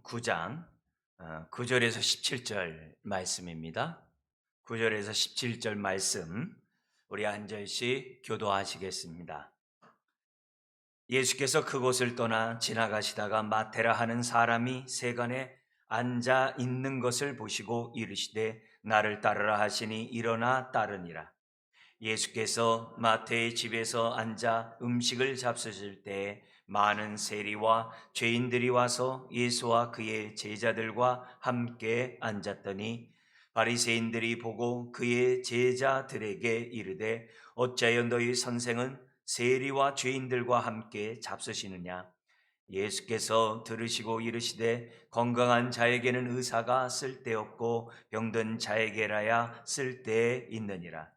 9장 9절에서 17절 말씀입니다. 9절에서 17절 말씀 우리 한 절씩 교도하시겠습니다. 예수께서 그곳을 떠나 지나가시다가 마테라 하는 사람이 세간에 앉아 있는 것을 보시고 이르시되 나를 따르라 하시니 일어나 따르니라. 예수께서 마태의 집에서 앉아 음식을 잡수실 때에 많은 세리와 죄인들이 와서 예수와 그의 제자들과 함께 앉았더니 바리새인들이 보고 그의 제자들에게 이르되 어찌하여 너희 선생은 세리와 죄인들과 함께 잡수시느냐. 예수께서 들으시고 이르시되 건강한 자에게는 의사가 쓸데없고 병든 자에게라야 쓸데 있느니라.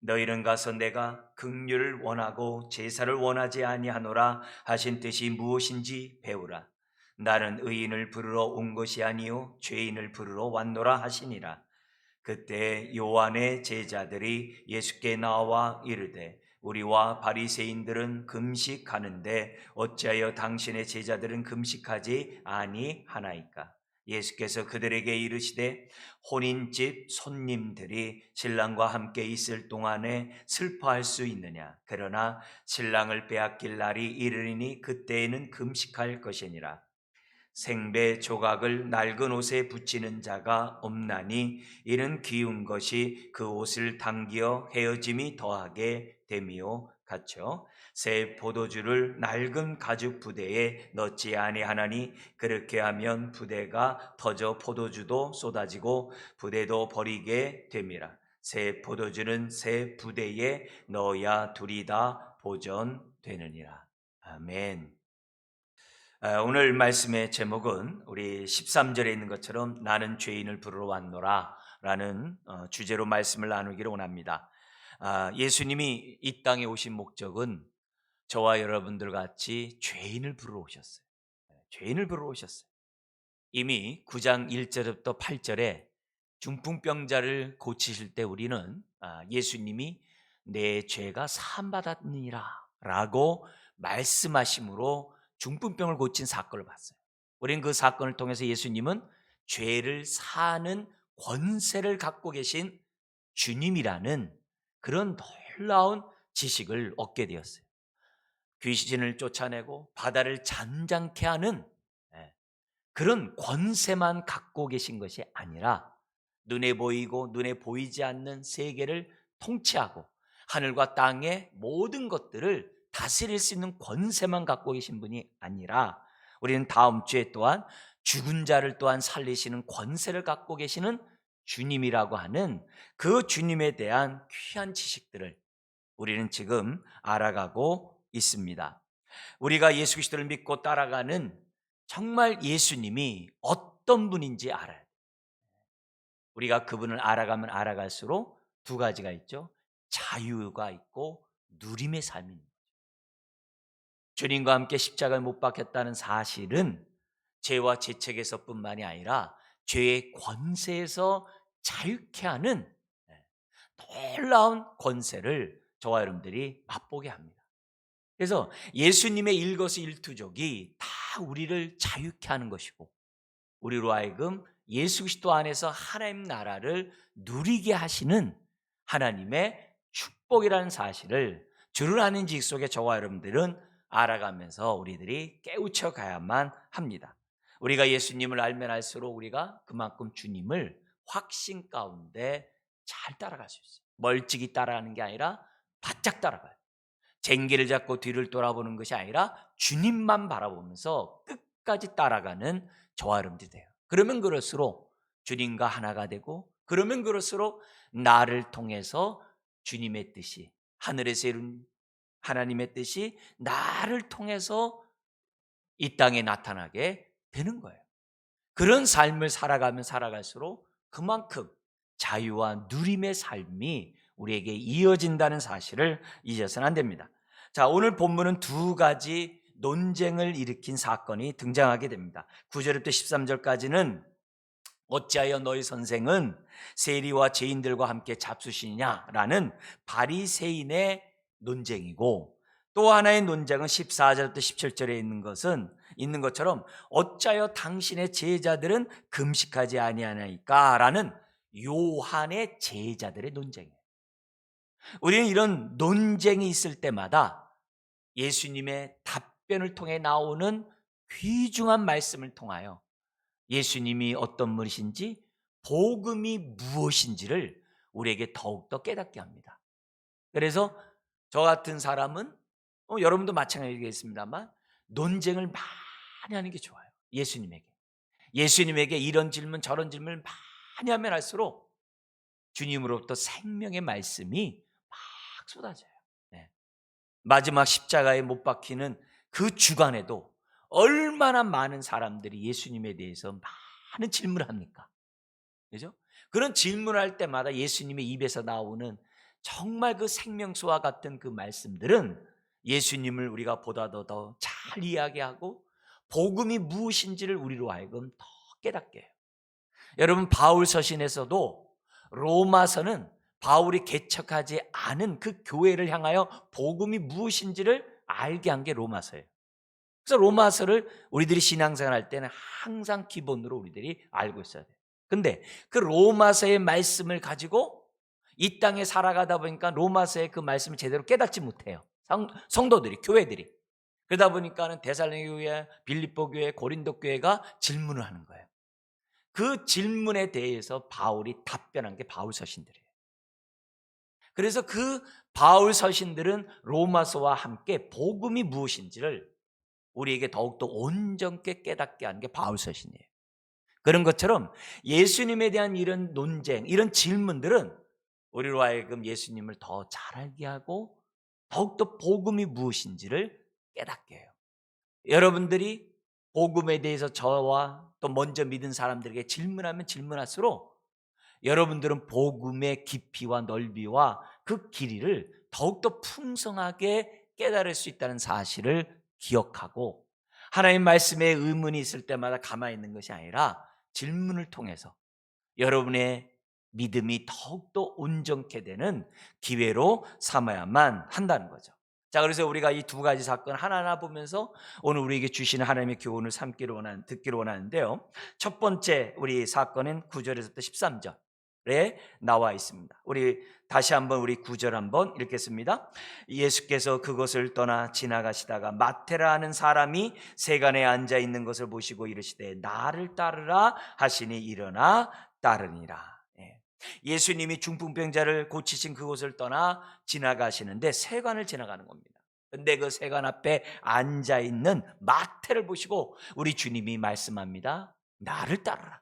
너희는 가서 내가 긍휼을 원하고 제사를 원하지 아니하노라 하신 뜻이 무엇인지 배우라. 나는 의인을 부르러 온 것이 아니요 죄인을 부르러 왔노라 하시니라. 그때 요한의 제자들이 예수께 나와 이르되 우리와 바리새인들은 금식하는데 어찌하여 당신의 제자들은 금식하지 아니하나이까. 예수께서 그들에게 이르시되 혼인집 손님들이 신랑과 함께 있을 동안에 슬퍼할 수 있느냐. 그러나 신랑을 빼앗길 날이 이르리니 그때에는 금식할 것이니라. 생배 조각을 낡은 옷에 붙이는 자가 없나니 이는 기운 것이 그 옷을 당기어 헤어짐이 더하게 됨이요 같죠. 새 포도주를 낡은 가죽 부대에 넣지 아니하나니 그렇게 하면 부대가 터져 포도주도 쏟아지고 부대도 버리게 됨이라. 새 포도주는 새 부대에 넣어야 둘이 다 보존되느니라. 아멘. 오늘 말씀의 제목은 우리 13절에 있는 것처럼 나는 죄인을 부르러 왔노라 라는 주제로 말씀을 나누기를 원합니다. 예수님이 이 땅에 오신 목적은 저와 여러분들 같이 죄인을 부르러 오셨어요. 죄인을 부르러 오셨어요. 이미 9장 1절부터 8절에 중풍병자를 고치실 때 우리는 예수님이 내 죄가 사함받았느니라 라고 말씀하심으로 중풍병을 고친 사건을 봤어요. 우리는 그 사건을 통해서 예수님은 죄를 사하는 권세를 갖고 계신 주님이라는 그런 놀라운 지식을 얻게 되었어요. 귀신을 쫓아내고 바다를 잔잔케 하는 그런 권세만 갖고 계신 것이 아니라 눈에 보이고 눈에 보이지 않는 세계를 통치하고 하늘과 땅의 모든 것들을 다스릴 수 있는 권세만 갖고 계신 분이 아니라 우리는 다음 주에 또한 죽은 자를 또한 살리시는 권세를 갖고 계시는 주님이라고 하는 그 주님에 대한 귀한 지식들을 우리는 지금 알아가고 있습니다. 우리가 예수 그리스도를 믿고 따라가는 정말 예수님이 어떤 분인지 알아야 돼요. 우리가 그분을 알아가면 알아갈수록 두 가지가 있죠. 자유가 있고 누림의 삶입니다. 주님과 함께 십자가를 못 박혔다는 사실은 죄와 죄책에서뿐만이 아니라 죄의 권세에서 자유케 하는 놀라운 권세를 저와 여러분들이 맛보게 합니다. 그래서 예수님의 일거수일투족이 다 우리를 자유케 하는 것이고 우리로 하여금 예수 그리스도 안에서 하나님 나라를 누리게 하시는 하나님의 축복이라는 사실을 주를 아는 지식 속에 저와 여러분들은 알아가면서 우리들이 깨우쳐 가야만 합니다. 우리가 예수님을 알면 알수록 우리가 그만큼 주님을 확신 가운데 잘 따라갈 수 있어요. 멀찍이 따라가는 게 아니라 바짝 따라가요. 쟁기를 잡고 뒤를 돌아보는 것이 아니라 주님만 바라보면서 끝까지 따라가는 저와 여러분들이 돼요. 그러면 그럴수록 주님과 하나가 되고 그러면 그럴수록 나를 통해서 주님의 뜻이 하늘에서 이룬 하나님의 뜻이 나를 통해서 이 땅에 나타나게 되는 거예요. 그런 삶을 살아가면 살아갈수록 그만큼 자유와 누림의 삶이 우리에게 이어진다는 사실을 잊어서는 안 됩니다. 자, 오늘 본문은 두 가지 논쟁을 일으킨 사건이 등장하게 됩니다. 9절부터 13절까지는 어찌하여 너희 선생은 세리와 죄인들과 함께 잡수시냐라는 바리새인의 논쟁이고 또 하나의 논쟁은 14절부터 17절에 있는 것처럼 어찌하여 당신의 제자들은 금식하지 아니하나이까라는 요한의 제자들의 논쟁이에요. 우리는 이런 논쟁이 있을 때마다 예수님의 답변을 통해 나오는 귀중한 말씀을 통하여 예수님이 어떤 분이신지, 복음이 무엇인지를 우리에게 더욱더 깨닫게 합니다. 그래서 저 같은 사람은 여러분도 마찬가지겠습니다만 논쟁을 많이 하는 게 좋아요. 예수님에게 이런 질문 저런 질문을 많이 하면 할수록 주님으로부터 생명의 말씀이 막 쏟아져요. 네. 마지막 십자가에 못 박히는 그 주간에도 얼마나 많은 사람들이 예수님에 대해서 많은 질문을 합니까? 그죠? 그런 질문할 때마다 예수님의 입에서 나오는 정말 그 생명수와 같은 그 말씀들은 예수님을 우리가 보다도 더 잘 이야기하고 복음이 무엇인지를 우리로 하여금 더 깨닫게 해요. 여러분, 바울 서신에서도 로마서는 바울이 개척하지 않은 그 교회를 향하여 복음이 무엇인지를 알게 한 게 로마서예요. 그래서 로마서를 우리들이 신앙생활 할 때는 항상 기본으로 우리들이 알고 있어야 돼요. 근데 그 로마서의 말씀을 가지고 이 땅에 살아가다 보니까 로마서의 그 말씀을 제대로 깨닫지 못해요. 성도들이, 교회들이. 그러다 보니까는 데살로니가 교회, 빌립보 교회, 고린도 교회가 질문을 하는 거예요. 그 질문에 대해서 바울이 답변한 게 바울 서신들이에요. 그래서 그 바울 서신들은 로마서와 함께 복음이 무엇인지를 우리에게 더욱더 온전케 깨닫게 하는 게 바울 서신이에요. 그런 것처럼 예수님에 대한 이런 논쟁, 이런 질문들은 우리로 하여금 예수님을 더 잘 알게 하고 더욱더 복음이 무엇인지를 깨닫게 해요. 여러분들이 복음에 대해서 저와 또 먼저 믿은 사람들에게 질문하면 질문할수록 여러분들은 복음의 깊이와 넓이와 그 길이를 더욱더 풍성하게 깨달을 수 있다는 사실을 기억하고, 하나님 말씀에 의문이 있을 때마다 가만히 있는 것이 아니라 질문을 통해서 여러분의 믿음이 더욱더 온전케 되는 기회로 삼아야만 한다는 거죠. 자, 그래서 우리가 이 두 가지 사건 하나하나 보면서 오늘 우리에게 주시는 하나님의 교훈을 듣기를 원하는데요. 첫 번째 우리 사건은 9절에서부터 13절에 나와 있습니다. 우리 다시 한번 우리 9절 한번 읽겠습니다. 예수께서 그곳을 떠나 지나가시다가 마태라 하는 사람이 세간에 앉아 있는 것을 보시고 이르시되 나를 따르라 하시니 일어나 따르니라. 예수님이 중풍병자를 고치신 그곳을 떠나 지나가시는데 세관을 지나가는 겁니다. 근데 그 세관 앞에 앉아있는 마태를 보시고 우리 주님이 말씀합니다. 나를 따르라.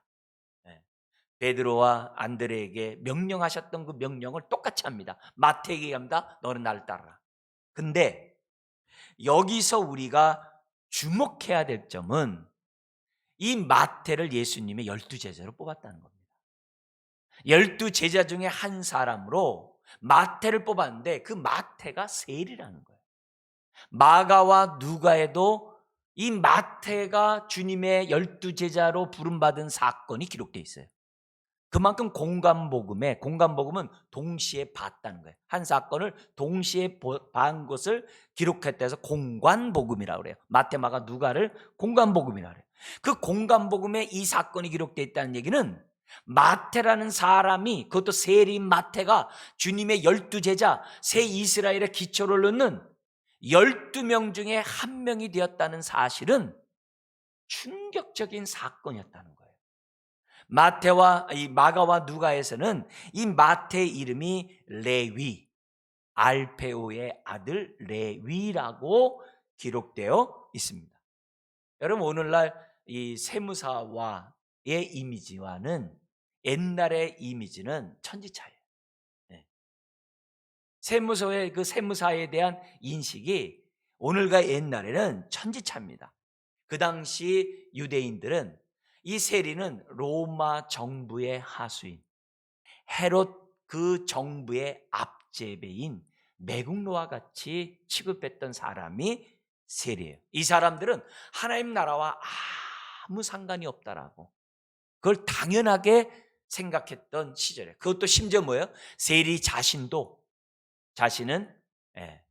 베드로와 안드레에게 명령하셨던 그 명령을 똑같이 합니다. 마태에게 합니다. 너는 나를 따르라. 근데 여기서 우리가 주목해야 될 점은 이 마태를 예수님의 12제자로 뽑았다는 겁니다. 12제자 중에 한 사람으로 마태를 뽑았는데 그 마태가 세리라는 거예요. 마가와 누가에도 이 마태가 주님의 12제자로 부름받은 사건이 기록되어 있어요. 그만큼 공감복음은 동시에 봤다는 거예요. 한 사건을 동시에 본 것을 기록했다 해서 공관복음이라고 그래요. 마태, 마가, 누가를 공관복음이라고 그래요. 그 공관복음에 이 사건이 기록되어 있다는 얘기는 마태라는 사람이, 그것도 세리인 마태가 주님의 12제자, 새 이스라엘의 기초를 놓는 12명 중에 한 명이 되었다는 사실은 충격적인 사건이었다는 거예요. 마태와 이 마가와 누가에서는 이 마태의 이름이 레위, 알페오의 아들 레위라고 기록되어 있습니다. 여러분, 오늘날 이 세무사와의 이미지와는 옛날의 이미지는 천지차이에요. 세무서의 그 세무사에 대한 인식이 오늘과 옛날에는 천지차입니다. 그 당시 유대인들은 이 세리는 로마 정부의 하수인, 헤롯 그 정부의 앞제배인 매국노와 같이 취급했던 사람이 세리예요. 이 사람들은 하나님 나라와 아무 상관이 없다라고 그걸 당연하게 생각했던 시절에, 그것도 심지어 뭐예요? 세리 자신은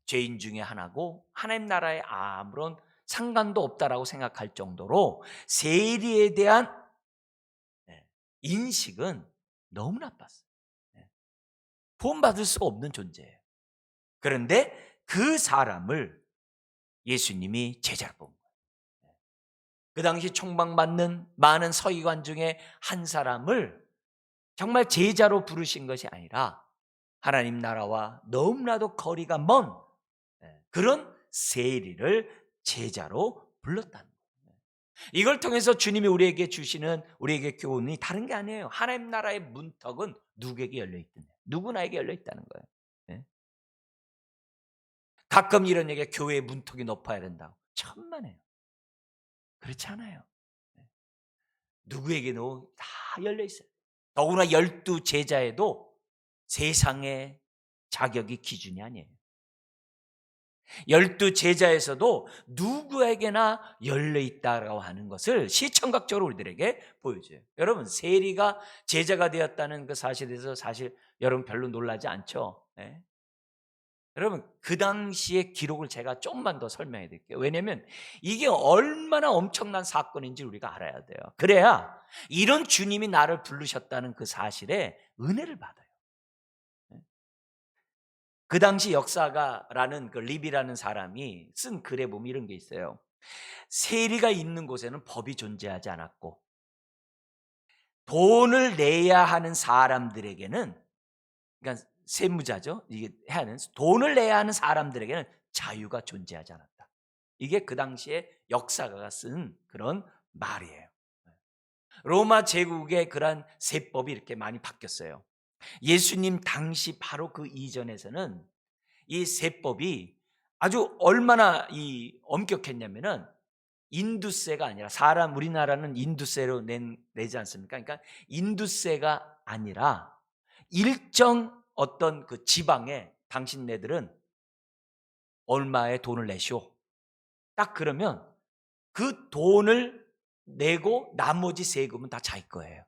죄인 중에 하나고 하나님 나라에 아무런 상관도 없다라고 생각할 정도로 세리에 대한 인식은 너무 나빴어요. 구원받을 수 없는 존재예요. 그런데 그 사람을 예수님이 제자로 뽑은 거예요. 그 당시 총방받는 많은 서기관 중에 한 사람을 정말 제자로 부르신 것이 아니라 하나님 나라와 너무나도 거리가 먼 그런 세리를 제자로 불렀다는 거예요. 이걸 통해서 주님이 우리에게 주시는 우리에게 교훈이 다른 게 아니에요. 하나님 나라의 문턱은 누구에게 열려 있든 누구나에게 열려 있다는 거예요. 예? 가끔 이런 얘기가 교회의 문턱이 높아야 된다고. 천만에요. 그렇지 않아요. 예. 누구에게도 다 열려 있어요. 더구나 12 제자에도 세상의 자격이 기준이 아니에요. 12 제자에서도 누구에게나 열려 있다라고 하는 것을 시청각적으로 우리들에게 보여줘요. 여러분, 세리가 제자가 되었다는 그 사실에 대해서 사실 여러분 별로 놀라지 않죠? 네? 여러분, 그 당시의 기록을 제가 조금만 더 설명해 드릴게요. 왜냐하면 이게 얼마나 엄청난 사건인지 우리가 알아야 돼요. 그래야 이런 주님이 나를 부르셨다는 그 사실에 은혜를 받아요. 그 당시 역사가라는 그 리비라는 사람이 쓴 글에 보면 이런 게 있어요. 세리가 있는 곳에는 법이 존재하지 않았고 돈을 내야 하는 사람들에게는, 그러니까 세무자죠. 이게 해야 하는 돈을 내야 하는 사람들에게는 자유가 존재하지 않았다. 이게 그 당시에 역사가가 쓴 그런 말이에요. 로마 제국의 그러한 세법이 이렇게 많이 바뀌었어요. 예수님 당시 바로 그 이전에서는 이 세법이 아주 얼마나 엄격했냐면은 인두세가 아니라, 사람 우리나라는 인두세로 내지 않습니까? 그러니까 인두세가 아니라 일정 어떤 그 지방에 당신네들은 얼마의 돈을 내시오. 딱 그러면 그 돈을 내고 나머지 세금은 다 자기 거예요.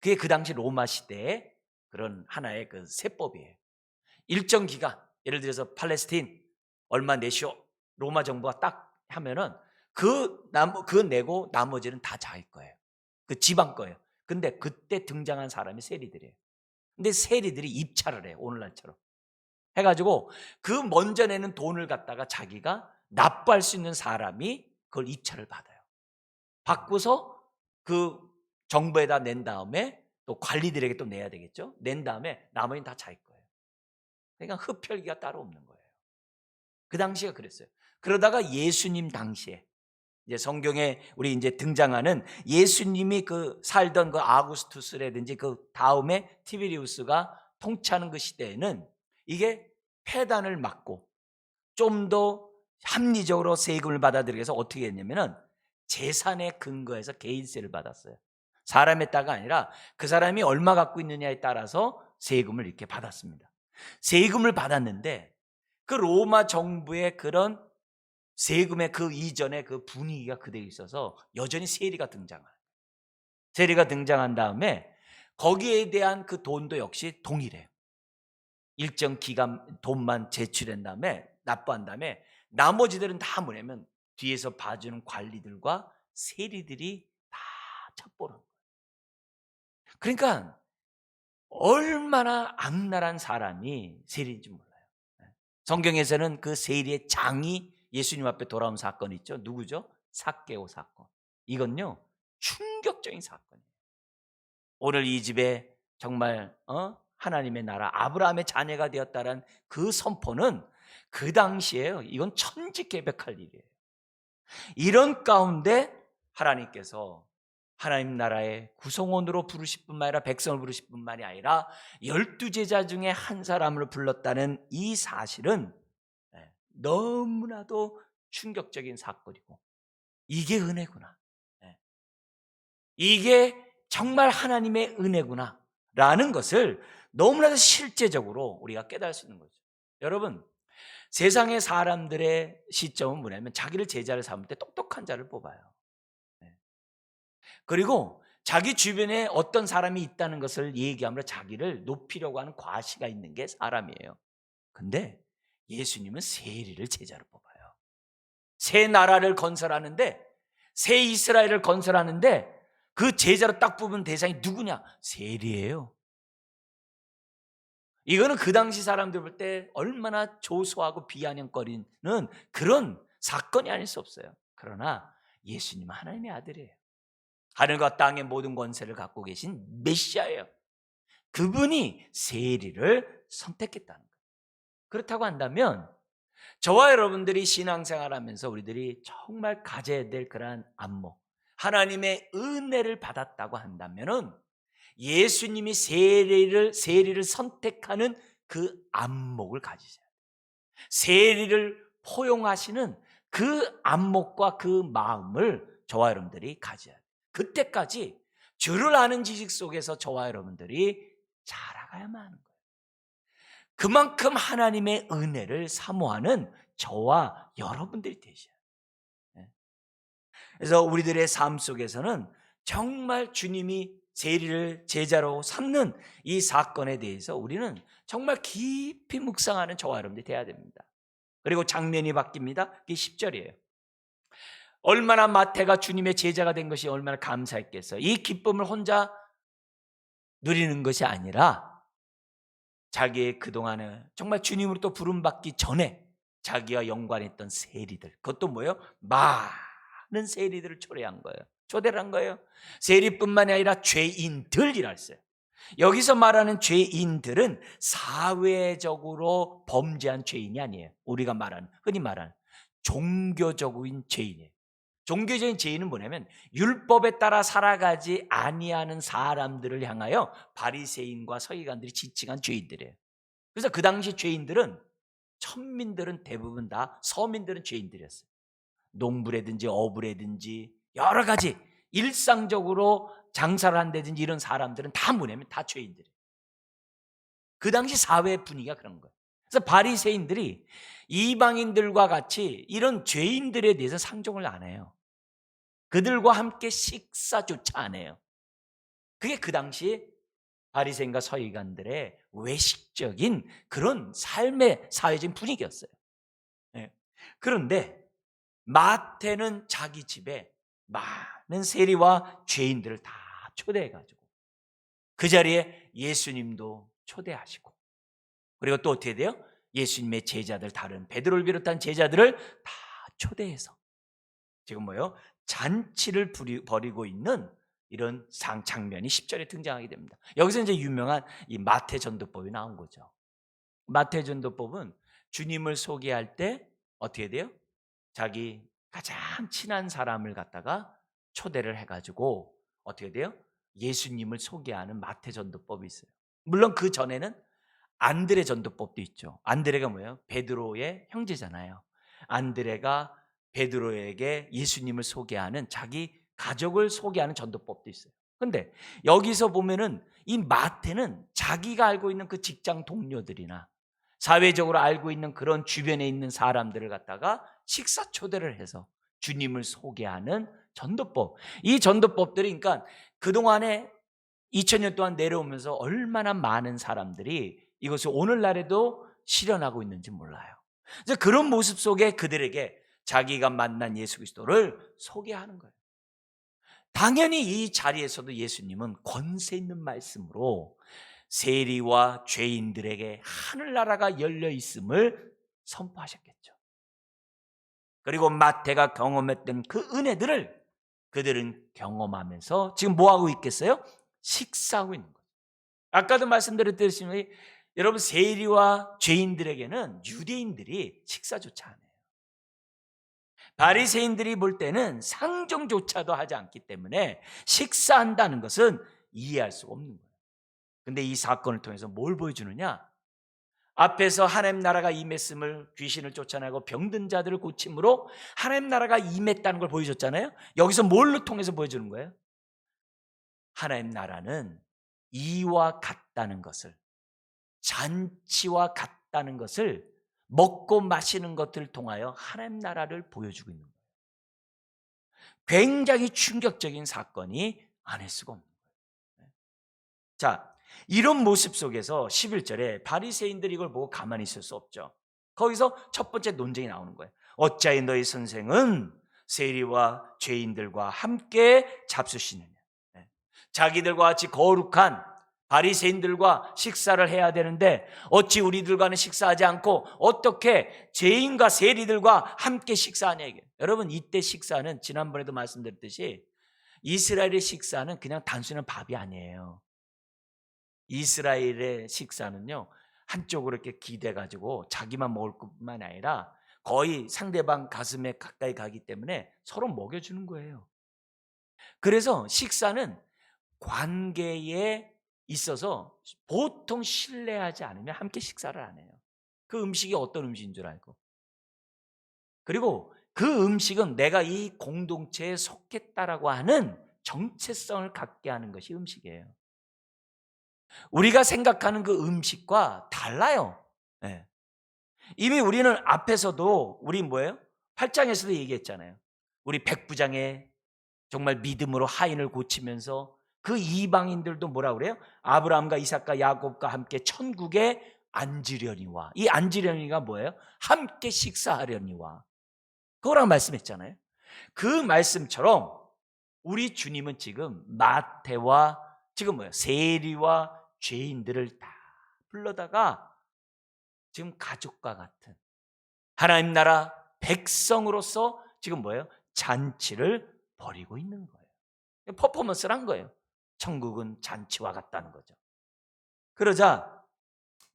그게 그 당시 로마 시대의 그런 하나의 그 세법이에요. 일정 기간, 예를 들어서 팔레스틴 얼마 내시오. 로마 정부가 딱 하면은 그거 내고 나머지는 다 자기 거예요. 그 지방 거예요. 근데 그때 등장한 사람이 세리들이에요. 근데 세리들이 입찰을 해요. 오늘날처럼. 해가지고 그 먼저 내는 돈을 갖다가 자기가 납부할 수 있는 사람이 그걸 입찰을 받아요. 받고서 그 정부에다 낸 다음에 또 관리들에게 또 내야 되겠죠. 낸 다음에 나머지는 다 자기 거예요. 그러니까 흡혈귀가 따로 없는 거예요. 그 당시가 그랬어요. 그러다가 예수님 당시에 이제 성경에 우리 이제 등장하는 예수님이 그 살던 그 아구스투스라든지 그 다음에 티베리우스가 통치하는 그 시대에는 이게 폐단을 막고 좀 더 합리적으로 세금을 받아들이기 위해서 어떻게 했냐면은 재산에 근거해서 개인세를 받았어요. 사람에 따가 아니라 그 사람이 얼마 갖고 있느냐에 따라서 세금을 이렇게 받았습니다. 세금을 받았는데 그 로마 정부의 그런 세금의 그 이전의 그 분위기가 그대로 있어서 여전히 세리가 등장해요. 세리가 등장한 다음에 거기에 대한 그 돈도 역시 동일해요. 일정 기간 돈만 제출한 다음에 납부한 다음에 나머지들은 다 뭐냐면 뒤에서 봐주는 관리들과 세리들이 다 첩보를 한 거예요. 그러니까 얼마나 악랄한 사람이 세리인지 몰라요. 성경에서는 그 세리의 장이 예수님 앞에 돌아온 사건이 있죠. 누구죠? 삭개오 사건. 이건요 충격적인 사건이에요. 오늘 이 집에 정말 하나님의 나라 아브라함의 자녀가 되었다는 그 선포는 그 당시에요. 이건 천지개벽할 일이에요. 이런 가운데 하나님께서 하나님 나라의 구성원으로 부르실 뿐만 아니라 백성을 부르실 뿐만이 아니라 12 제자 중에 한 사람을 불렀다는 이 사실은 너무나도 충격적인 사건이고 이게 은혜구나. 이게 정말 하나님의 은혜구나 라는 것을 너무나도 실제적으로 우리가 깨달을 수 있는 거죠. 여러분, 세상의 사람들의 시점은 뭐냐면 자기를 제자를 삼을 때 똑똑한 자를 뽑아요. 그리고 자기 주변에 어떤 사람이 있다는 것을 얘기하므로 자기를 높이려고 하는 과시가 있는 게 사람이에요. 근데 예수님은 세리를 제자로 뽑아요. 새 나라를 건설하는데, 새 이스라엘을 건설하는데 그 제자로 딱 뽑은 대상이 누구냐? 세리예요. 이거는 그 당시 사람들 볼 때 얼마나 조소하고 비아냥거리는 그런 사건이 아닐 수 없어요. 그러나 예수님은 하나님의 아들이에요. 하늘과 땅의 모든 권세를 갖고 계신 메시아예요. 그분이 세리를 선택했다는 거예요. 그렇다고 한다면 저와 여러분들이 신앙생활하면서 우리들이 정말 가져야 될 그러한 안목, 하나님의 은혜를 받았다고 한다면은 예수님이 세리를 선택하는 그 안목을 가지셔야 돼요. 세리를 포용하시는 그 안목과 그 마음을 저와 여러분들이 가져야 돼요. 그때까지 주를 아는 지식 속에서 저와 여러분들이 자라가야만 하는 거예요. 그만큼 하나님의 은혜를 사모하는 저와 여러분들이 되셔야 돼요. 그래서 우리들의 삶 속에서는 정말 주님이 세리를 제자로 삼는 이 사건에 대해서 우리는 정말 깊이 묵상하는 저와 여러분들이 돼야 됩니다. 그리고 장면이 바뀝니다. 그게 10절이에요. 얼마나 마태가 주님의 제자가 된 것이 얼마나 감사했겠어요. 이 기쁨을 혼자 누리는 것이 아니라 자기의 그동안에 정말 주님으로 또 부름받기 전에 자기와 연관했던 세리들, 그것도 뭐예요? 많은 세리들을 초대한 거예요. 초대를 한 거예요. 세리뿐만이 아니라 죄인들이라 했어요. 여기서 말하는 죄인들은 사회적으로 범죄한 죄인이 아니에요. 우리가 말하는, 흔히 말하는 종교적인 죄인이에요. 종교적인 죄인은 뭐냐면 율법에 따라 살아가지 아니하는 사람들을 향하여 바리새인과 서기관들이 지칭한 죄인들이에요. 그래서 그 당시 죄인들은, 천민들은 대부분 다, 서민들은 죄인들이었어요. 농부라든지 어부라든지 여러 가지 일상적으로 장사를 한다든지 이런 사람들은 다 뭐냐면 다 죄인들이에요. 그 당시 사회 분위기가 그런 거예요. 그래서 바리새인들이 이방인들과 같이 이런 죄인들에 대해서 상종을 안 해요. 그들과 함께 식사조차 안 해요. 그게 그 당시 바리새인과 서기관들의 외식적인 그런 삶의 사회적인 분위기였어요. 네. 그런데 마태는 자기 집에 많은 세리와 죄인들을 다 초대해가지고 그 자리에 예수님도 초대하시고, 그리고 또 어떻게 돼요? 예수님의 제자들, 다른 베드로를 비롯한 제자들을 다 초대해서 지금 뭐예요? 잔치를 벌이고 있는 이런 장면이 10절에 등장하게 됩니다. 여기서 이제 유명한 이 마태 전도법이 나온 거죠. 마태 전도법은 주님을 소개할 때 어떻게 돼요? 자기 가장 친한 사람을 갖다가 초대를 해가지고 어떻게 돼요? 예수님을 소개하는 마태 전도법이 있어요. 물론 그 전에는 안드레 전도법도 있죠. 안드레가 뭐예요? 베드로의 형제잖아요. 안드레가 베드로에게 예수님을 소개하는, 자기 가족을 소개하는 전도법도 있어요. 근데 여기서 보면은 이 마태는 자기가 알고 있는 그 직장 동료들이나 사회적으로 알고 있는 그런 주변에 있는 사람들을 갖다가 식사 초대를 해서 주님을 소개하는 전도법. 이 전도법들이 그러니까 그동안에 2000년 동안 내려오면서 얼마나 많은 사람들이 이것을 오늘날에도 실현하고 있는지 몰라요. 그래서 그런 모습 속에 그들에게 자기가 만난 예수 그리스도를 소개하는 거예요. 당연히 이 자리에서도 예수님은 권세 있는 말씀으로 세리와 죄인들에게 하늘나라가 열려 있음을 선포하셨겠죠. 그리고 마태가 경험했던 그 은혜들을 그들은 경험하면서 지금 뭐하고 있겠어요? 식사하고 있는 거예요. 아까도 말씀드렸듯이 여러분, 세리와 죄인들에게는 유대인들이 식사조차 안 해요. 바리새인들이 볼 때는 상종조차도 하지 않기 때문에 식사한다는 것은 이해할 수 없는 거예요. 근데 이 사건을 통해서 뭘 보여주느냐? 앞에서 하나님 나라가 임했음을, 귀신을 쫓아내고 병든 자들을 고침으로 하나님 나라가 임했다는 걸 보여줬잖아요. 여기서 뭘로 통해서 보여주는 거예요? 하나님 나라는 이와 같다는 것을, 잔치와 같다는 것을, 먹고 마시는 것들을 통하여 하나님 나라를 보여주고 있는 거예요. 굉장히 충격적인 사건이 아닐 수가 없는 거예요. 자, 이런 모습 속에서 11절에 바리새인들이 이걸 보고 가만히 있을 수 없죠. 거기서 첫 번째 논쟁이 나오는 거예요. 어찌하여 너희 선생은 세리와 죄인들과 함께 잡수시느냐. 자기들과 같이 거룩한 바리새인들과 식사를 해야 되는데 어찌 우리들과는 식사하지 않고 어떻게 죄인과 세리들과 함께 식사하냐 이게. 여러분, 이때 식사는 지난번에도 말씀드렸듯이 이스라엘의 식사는 그냥 단순한 밥이 아니에요. 이스라엘의 식사는요, 한쪽으로 이렇게 기대가지고 자기만 먹을 것뿐만 아니라 거의 상대방 가슴에 가까이 가기 때문에 서로 먹여주는 거예요. 그래서 식사는 관계에 있어서 보통 신뢰하지 않으면 함께 식사를 안 해요. 그 음식이 어떤 음식인 줄 알고. 그리고 그 음식은 내가 이 공동체에 속했다라고 하는 정체성을 갖게 하는 것이 음식이에요. 우리가 생각하는 그 음식과 달라요. 네. 이미 우리는 앞에서도 우리 뭐예요? 8장에서도 얘기했잖아요. 우리 백부장의 정말 믿음으로 하인을 고치면서 그 이방인들도 뭐라 그래요? 아브라함과 이삭과 야곱과 함께 천국에 앉으려니와. 이 앉으려니가 뭐예요? 함께 식사하려니와. 그거랑 말씀했잖아요. 그 말씀처럼 우리 주님은 지금 마태와 지금 뭐예요? 세리와 죄인들을 다 불러다가 지금 가족과 같은 하나님 나라 백성으로서 지금 뭐예요? 잔치를 벌이고 있는 거예요. 퍼포먼스를 한 거예요. 천국은 잔치와 같다는 거죠. 그러자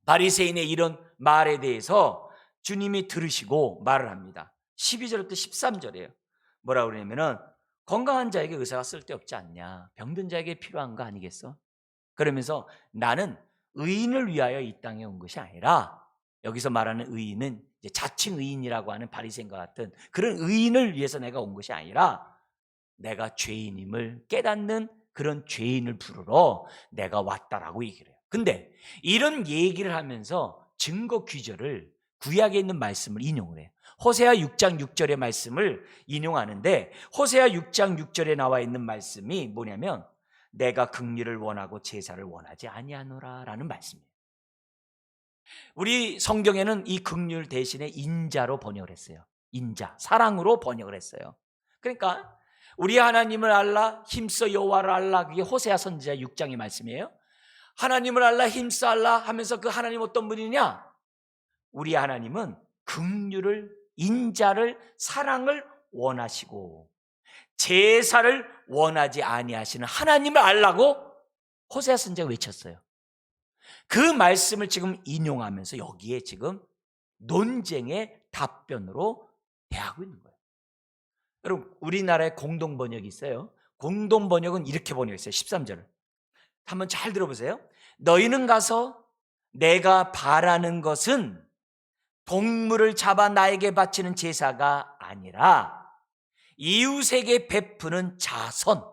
바리새인의 이런 말에 대해서 주님이 들으시고 말을 합니다. 12절부터 13절이에요. 뭐라고 그러냐면은 건강한 자에게 의사가 쓸데없지 않냐. 병든 자에게 필요한 거 아니겠어? 그러면서 나는 의인을 위하여 이 땅에 온 것이 아니라, 여기서 말하는 의인은 이제 자칭 의인이라고 하는 바리새인과 같은 그런 의인을 위해서 내가 온 것이 아니라 내가 죄인임을 깨닫는 그런 죄인을 부르러 내가 왔다라고 얘기를 해요. 근데 이런 얘기를 하면서 증거 귀절을 구약에 있는 말씀을 인용을 해요. 호세아 6장 6절의 말씀을 인용하는데 호세아 6장 6절에 나와 있는 말씀이 뭐냐면 내가 긍휼을 원하고 제사를 원하지 아니하노라 라는 말씀이에요. 우리 성경에는 이 긍휼 대신에 인자로 번역을 했어요. 인자, 사랑으로 번역을 했어요. 그러니까 우리 하나님을 알라 힘써 여호와를 알라, 그게 호세아 선지자 6장의 말씀이에요. 하나님을 알라 힘써 알라 하면서 그 하나님 어떤 분이냐? 우리 하나님은 긍휼을, 인자를, 사랑을 원하시고 제사를 원하지 아니하시는 하나님을 알라고 호세아 선지자가 외쳤어요. 그 말씀을 지금 인용하면서 여기에 지금 논쟁의 답변으로 대하고 있는 거예요. 여러분, 우리나라에 공동번역이 있어요. 공동번역은 이렇게 번역했어요. 13절을 한번 잘 들어보세요. 너희는 가서 내가 바라는 것은 동물을 잡아 나에게 바치는 제사가 아니라 이웃에게 베푸는 자선,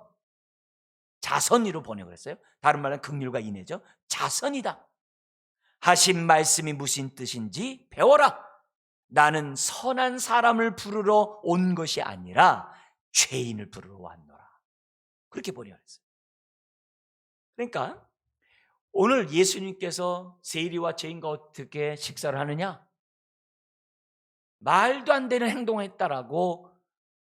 자선이로 번역을 했어요. 다른 말은 긍휼과 인애죠. 자선이다 하신 말씀이 무슨 뜻인지 배워라. 나는 선한 사람을 부르러 온 것이 아니라 죄인을 부르러 왔노라. 그렇게 번역했어요. 그러니까 오늘 예수님께서 세리와 죄인과 어떻게 식사를 하느냐? 말도 안 되는 행동을 했다라고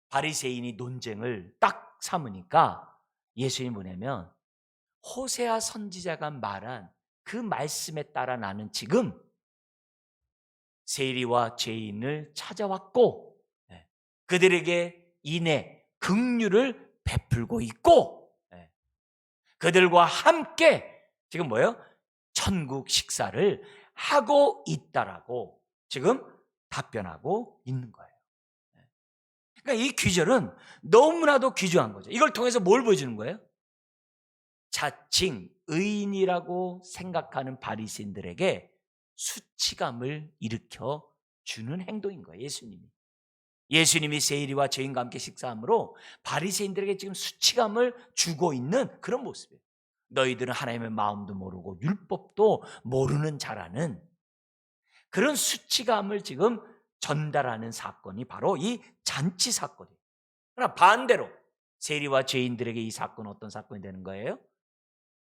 바리새인이 논쟁을 딱 삼으니까 예수님이 뭐냐면 호세아 선지자가 말한 그 말씀에 따라 나는 지금 세리와 죄인을 찾아왔고 그들에게 인애, 긍휼을 베풀고 있고 그들과 함께 지금 뭐예요? 천국 식사를 하고 있다라고 지금 답변하고 있는 거예요. 그러니까 이 귀절은 너무나도 귀중한 거죠. 이걸 통해서 뭘 보여주는 거예요? 자칭 의인이라고 생각하는 바리새인들에게 수치감을 일으켜 주는 행동인 거예요. 예수님이 세리와 죄인과 함께 식사함으로 바리새인들에게 지금 수치감을 주고 있는 그런 모습이에요. 너희들은 하나님의 마음도 모르고 율법도 모르는 자라는 그런 수치감을 지금 전달하는 사건이 바로 이 잔치 사건이에요. 그러나 반대로 세리와 죄인들에게 이 사건은 어떤 사건이 되는 거예요?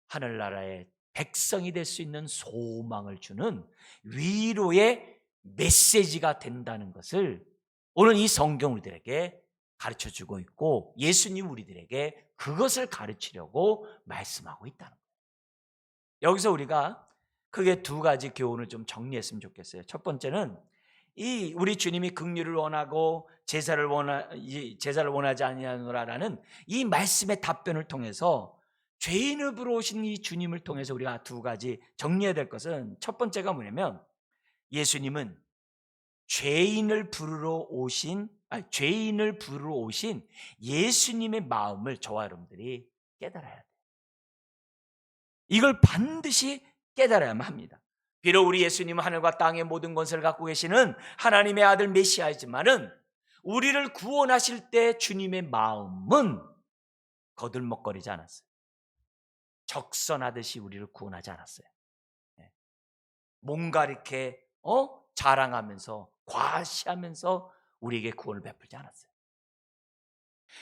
하늘나라의 백성이 될 수 있는 소망을 주는 위로의 메시지가 된다는 것을 오늘 이 성경 우리들에게 가르쳐주고 있고, 예수님 우리들에게 그것을 가르치려고 말씀하고 있다는 거예요. 여기서 우리가 크게 두 가지 교훈을 좀 정리했으면 좋겠어요. 첫 번째는 이 우리 주님이 긍휼을 원하고 제사를 원하지 아니하노라라는 이 말씀의 답변을 통해서, 죄인을 부러 오신 이 주님을 통해서 우리가 두 가지 정리해야 될 것은, 첫 번째가 뭐냐면, 예수님은 죄인을 부르러 오신 예수님의 마음을 저와 여러분들이 깨달아야 돼요. 이걸 반드시 깨달아야만 합니다. 비록 우리 예수님은 하늘과 땅의 모든 권세를 갖고 계시는 하나님의 아들 메시아이지만은, 우리를 구원하실 때 주님의 마음은 거들먹거리지 않았어요. 적선하듯이 우리를 구원하지 않았어요. 뭔가 이렇게 자랑하면서 과시하면서 우리에게 구원을 베풀지 않았어요.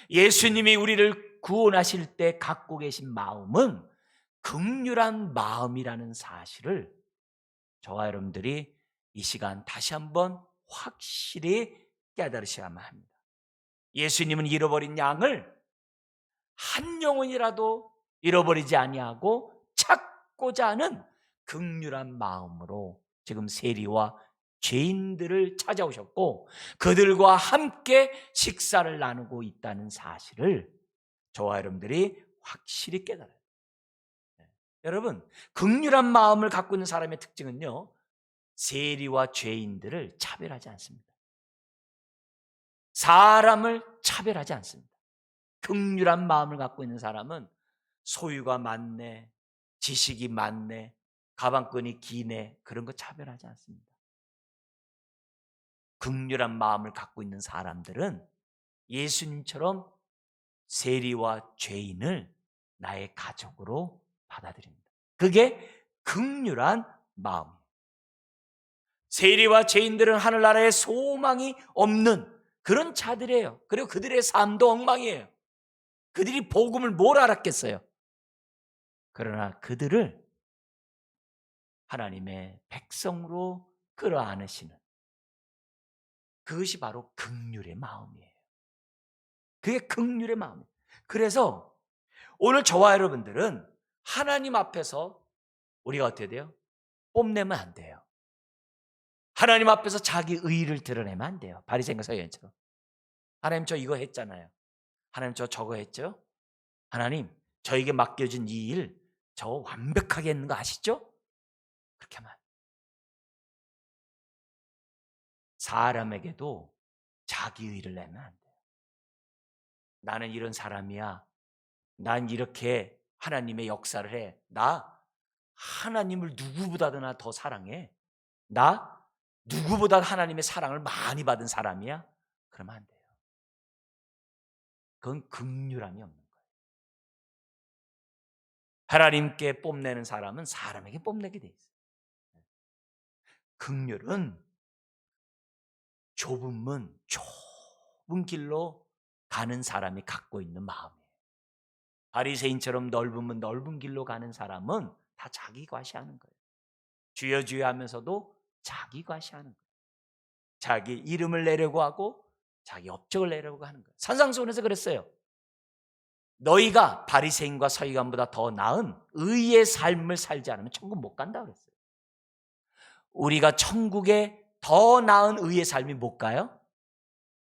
예수님이 우리를 구원하실 때 갖고 계신 마음은 긍휼한 마음이라는 사실을 저와 여러분들이 이 시간 다시 한번 확실히 깨달으셔야만 합니다. 예수님은 잃어버린 양을 한 영혼이라도 잃어버리지 아니하고 찾고자 하는 긍휼한 마음으로 지금 세리와 죄인들을 찾아오셨고, 그들과 함께 식사를 나누고 있다는 사실을 저와 여러분들이 확실히 깨달아요. 여러분, 긍휼한 마음을 갖고 있는 사람의 특징은요, 세리와 죄인들을 차별하지 않습니다. 사람을 차별하지 않습니다. 긍휼한 마음을 갖고 있는 사람은 소유가 많네, 지식이 많네, 가방끈이 기네, 그런 거 차별하지 않습니다. 긍휼한 마음을 갖고 있는 사람들은 예수님처럼 세리와 죄인을 나의 가족으로 받아들입니다. 그게 긍휼한 마음이에요. 세리와 죄인들은 하늘나라에 소망이 없는 그런 자들이에요. 그리고 그들의 삶도 엉망이에요. 그들이 복음을 뭘 알았겠어요? 그러나 그들을 하나님의 백성으로 끌어안으시는, 그것이 바로 긍휼의 마음이에요. 그게 긍휼의 마음이에요. 그래서 오늘 저와 여러분들은 하나님 앞에서 우리가 어떻게 돼요? 뽐내면 안 돼요. 하나님 앞에서 자기 의의를 드러내면 안 돼요. 바리새인과 서기관처럼. 하나님 저 이거 했잖아요. 하나님 저 저거 했죠? 하나님 저에게 맡겨진 이 일 저 완벽하게 했는 거 아시죠? 그렇게 하면 사람에게도 자기 의의를 내면 안 돼요. 나는 이런 사람이야. 난 이렇게 하나님의 역사를 해. 나 하나님을 누구보다도 더 사랑해. 나 누구보다 하나님의 사랑을 많이 받은 사람이야. 그러면 안 돼요. 그건 긍휼함이 없는 거예요. 하나님께 뽐내는 사람은 사람에게 뽐내게 돼 있어요. 긍휼은 좁은 길로 가는 사람이 갖고 있는 마음이에요. 바리새인처럼 넓은 길로 가는 사람은 다 자기 과시하는 거예요. 주여 주여 하면서도 자기 과시하는 거예요. 자기 이름을 내려고 하고 자기 업적을 내려고 하는 거예요. 산상수훈에서 그랬어요. 너희가 바리새인과 서기관보다 더 나은 의의 삶을 살지 않으면 천국 못 간다 그랬어요. 우리가 천국에 더 나은 의의 삶이 못 가요?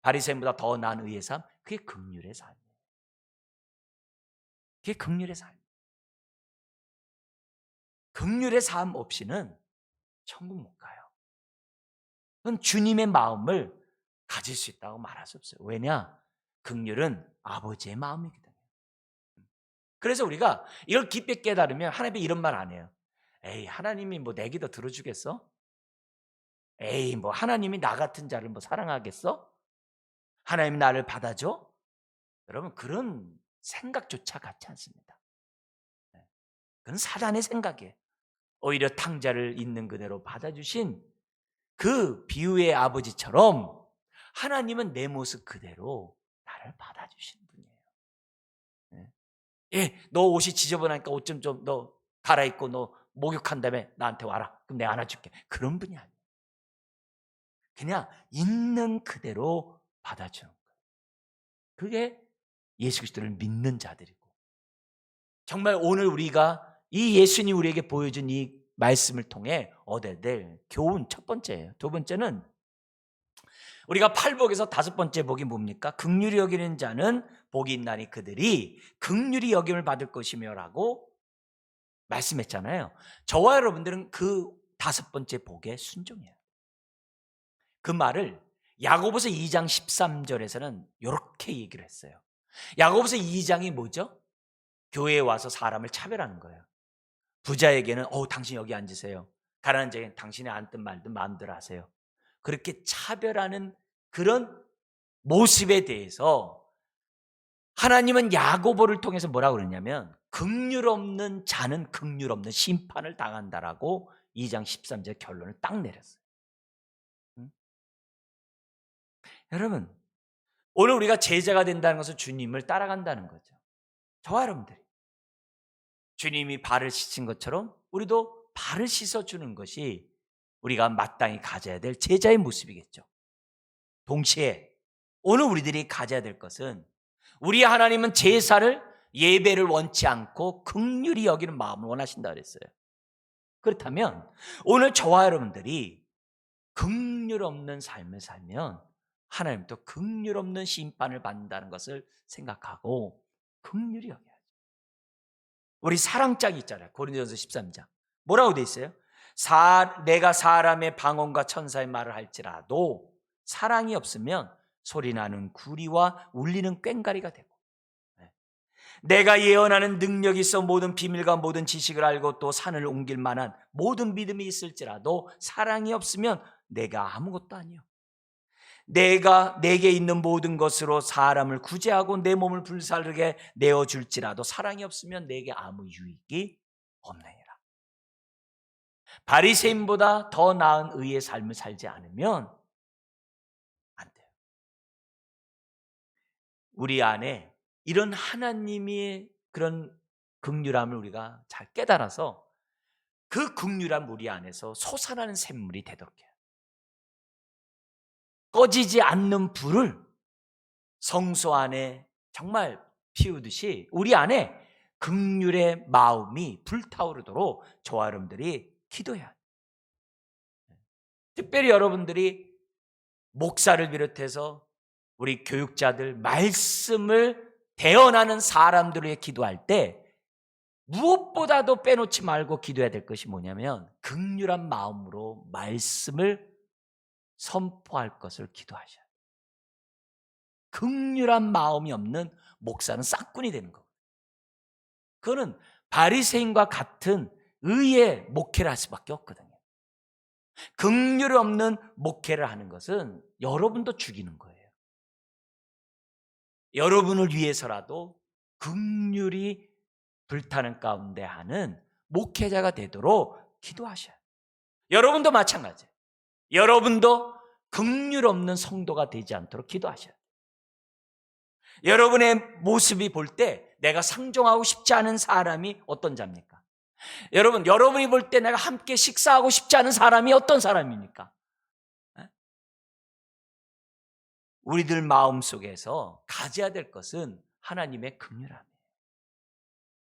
바리새인보다 더 나은 의의 삶? 그게 긍휼의 삶이에요. 그게 긍휼의 삶. 긍휼의 삶 없이는 천국 못 가요. 그건 주님의 마음을 가질 수 있다고 말할 수 없어요. 왜냐? 긍휼은 아버지의 마음이기 때문에. 그래서 우리가 이걸 깊이 깨달으면 하나님이 이런 말 안 해요. 에이, 하나님이 뭐 내 기도 들어주겠어? 에이, 뭐 하나님이 나 같은 자를 뭐 사랑하겠어? 하나님이 나를 받아줘? 여러분, 그런 생각조차 같지 않습니다. 그건 사단의 생각이에요. 오히려 탕자를 있는 그대로 받아주신 그 비유의 아버지처럼 하나님은 내 모습 그대로 나를 받아주시는 분이에요. 예, 너 옷이 지저분하니까 옷 좀 너 갈아입고 너 목욕한 다음에 나한테 와라. 그럼 내가 안아줄게. 그런 분이 아니에요. 그냥 있는 그대로 받아주는 거예요. 그게 예수 그리스도를 믿는 자들이고, 정말 오늘 우리가 이 예수님이 우리에게 보여준 이 말씀을 통해 얻어야 될 교훈 첫 번째예요. 두 번째는 우리가 팔복에서 다섯 번째 복이 뭡니까? 긍휼히 여기는 자는 복이 있나니 그들이 긍휼히 여김을 받을 것이며라고 말씀했잖아요. 저와 여러분들은 그 다섯 번째 복에 순종해요. 그 말을 야고보서 2장 13절에서는 이렇게 얘기를 했어요. 야고보서 2장이 뭐죠? 교회에 와서 사람을 차별하는 거예요. 부자에게는 당신 여기 앉으세요. 가난한 자에게는 당신이 앉든 말든 마음대로 하세요. 그렇게 차별하는 그런 모습에 대해서 하나님은 야고보를 통해서 뭐라고 그러냐면 긍휼 없는 자는 긍휼 없는 심판을 당한다라고 2장 13절 결론을 딱 내렸어요. 여러분, 오늘 우리가 제자가 된다는 것은 주님을 따라간다는 거죠. 저와 여러분들이 주님이 발을 씻은 것처럼 우리도 발을 씻어주는 것이 우리가 마땅히 가져야 될 제자의 모습이겠죠. 동시에 오늘 우리들이 가져야 될 것은, 우리 하나님은 제사를, 예배를 원치 않고 긍휼히 여기는 마음을 원하신다 그랬어요. 그렇다면 오늘 저와 여러분들이 긍휼 없는 삶을 살면 하나님도 긍휼 없는 심판을 받는다는 것을 생각하고 긍휼히 여겨야죠. 우리 사랑장이 있잖아요. 고린도전서 13장. 뭐라고 돼 있어요? 내가 사람의 방언과 천사의 말을 할지라도 사랑이 없으면 소리나는 구리와 울리는 꽹과리가 되고, 내가 예언하는 능력이 있어 모든 비밀과 모든 지식을 알고 또 산을 옮길 만한 모든 믿음이 있을지라도 사랑이 없으면 내가 아무것도 아니요. 내가 내게 있는 모든 것으로 사람을 구제하고 내 몸을 불사르게 내어줄지라도 사랑이 없으면 내게 아무 유익이 없느니라. 바리새인보다 더 나은 의의 삶을 살지 않으면 안 돼요. 우리 안에 이런 하나님의 그런 긍휼함을 우리가 잘 깨달아서 그 긍휼함 우리 안에서 솟아나는 샘물이 되도록 해요. 꺼지지 않는 불을 성소 안에 정말 피우듯이 우리 안에 긍휼의 마음이 불타오르도록 저와 여러분들이 기도해야 해요. 특별히 여러분들이 목사를 비롯해서 우리 교육자들, 말씀을 대언하는 사람들을 위해 기도할 때 무엇보다도 빼놓지 말고 기도해야 될 것이 뭐냐면 긍휼한 마음으로 말씀을 선포할 것을 기도하셔야 돼요. 긍휼한 마음이 없는 목사는 싹군이 되는 거예요. 그거는 바리새인과 같은 의의 목회를 할 수밖에 없거든요. 긍휼 없는 목회를 하는 것은 여러분도 죽이는 거예요. 여러분을 위해서라도 긍휼이 불타는 가운데 하는 목회자가 되도록 기도하셔야 해요. 여러분도 마찬가지예요. 여러분도 긍휼 없는 성도가 되지 않도록 기도하셔야 돼요. 여러분의 모습이 볼 때 내가 상종하고 싶지 않은 사람이 어떤 자입니까? 여러분이 볼 때 내가 함께 식사하고 싶지 않은 사람이 어떤 사람입니까? 우리들 마음속에서 가져야 될 것은 하나님의 긍휼함이에요.